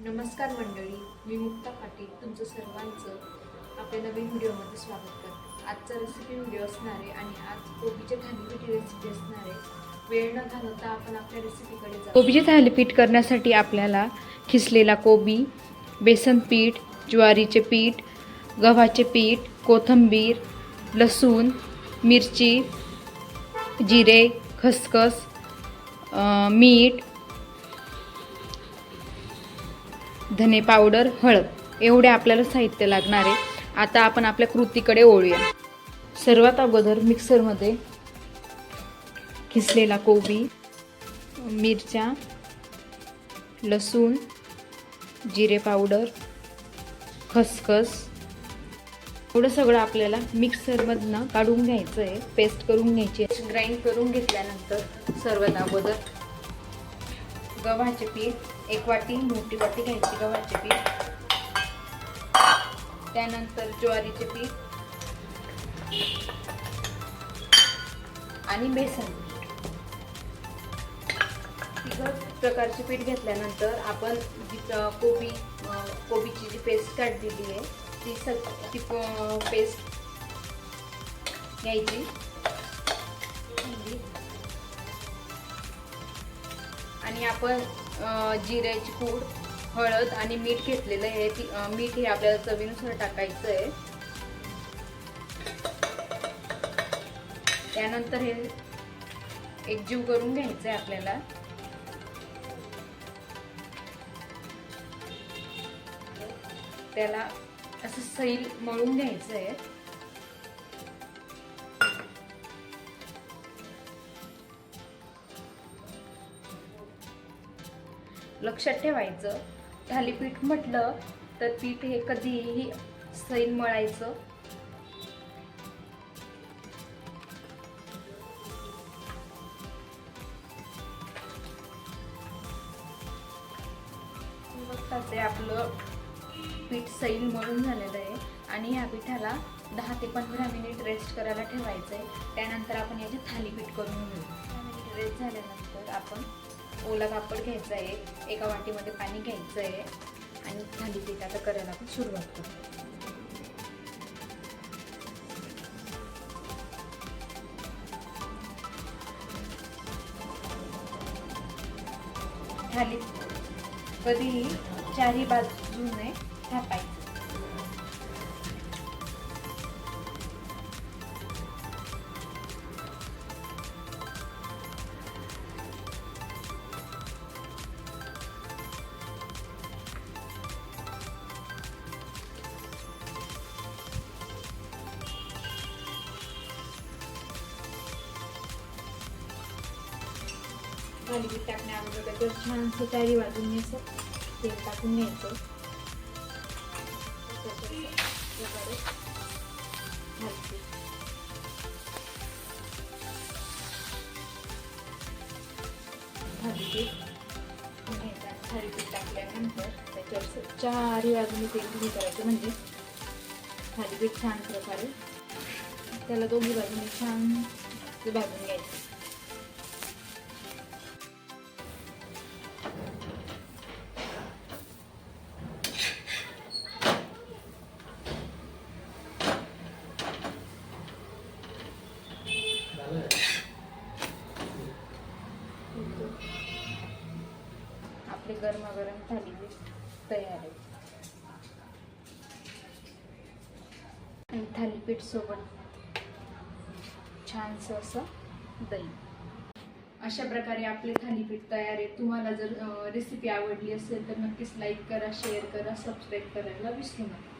नमस्कार मंडळी, मी मुक्ता पाटील तुमचं सर्वांचं आपल्या नवीन व्हिडिओमध्ये स्वागत करते। आजचा रेसिपी व्हिडिओ असणार आहे आणि आज कोबीचे थालीपीठ रेसिपी असणार आहे। वेळ न घालवता आपण आपल्या रेसिपीकडे जाऊ। कोबीचे थालीपीठ करण्यासाठी आपल्याला खिसलेला कोबी, बेसन पीठ, ज्वारीचे पीठ, गव्हाचे पीठ, कोथिंबीर, लसूण, मिरची, जिरे, खसखस, मीठ, धने पावडर, हळद एवढे आपल्याला साहित्य लागणार आहे। आता आपण आपल्या कृतीकडे वळूया। सर्वात अगोदर मिक्सरमध्ये खिसलेला कोबी, मिरच्या, लसूण, जिरे पावडर, खसखस एवढं सगळं आपल्याला मिक्सरमधनं काढून घ्यायचं आहे, पेस्ट करून घ्यायची आहे। ग्राइंड करून घेतल्यानंतर सर्वात अगोदर गव्हाचे पीठ एक वाटी, मोठी वाटी घ्यायची गव्हाचे पीठ, त्यानंतर ज्वारीचे पीठ आणि बेसन पीठ। प्रकारचे पीठ घेतल्यानंतर आपण जी कोबीची जी पेस्ट काढलेली आहे ती पेस्ट घ्यायची आणि आपण जिऱ्याची पूड, हळद आणि मीठ घेतलेलं आहे। मीठ हे आपल्याला चवीनुसार टाकायचं आहे। त्यानंतर हे एकजीव करून घ्यायचं आहे आपल्याला। त्याला असं सैल मळून घ्यायचं आहे। लक्षात ठेवायचं, थालीपीठ म्हटलं तर पीठ हे कधीही सैल मळायचं। ते आपलं पीठ सैल मळून झालेलं आहे आणि या पिठाला 10 ते 15 मिनिट रेस्ट करायला ठेवायचं आहे। त्यानंतर आपण याचे थालीपीठ करून घेऊ। 10 मिनिट रेस्ट झाल्यानंतर आपण ओला कापड घ्यायचा आहे, एका वाटीमध्ये पाणी घ्यायचं आहे आणि थालीपीठ आता करायला आपण सुरुवात करू। थाली कधीही चारही बाजूने थापायचं। थालीपीठ टाकण्या अगोदर छान चारी बाजूने तेल टाकून घ्यायचं। थालीपीठ टाकल्यानंतर त्याच्यावर चारी बाजूने तेल हे करायचं, म्हणजे थालीपीठ छान प्रकारे त्याला दोन्ही बाजूने छान भाजून घ्यायचं। आपले गरमागरम थालीपीठ तयार आहे आणि थालीपीठ सोबत छानसं असं दही। अशा प्रकारे आपले थालीपीठ तयार आहे। तुम्हाला जर रेसिपी आवडली असेल तर नक्कीच लाईक करा, शेअर करा, सबस्क्राईब करायला विसरू नका।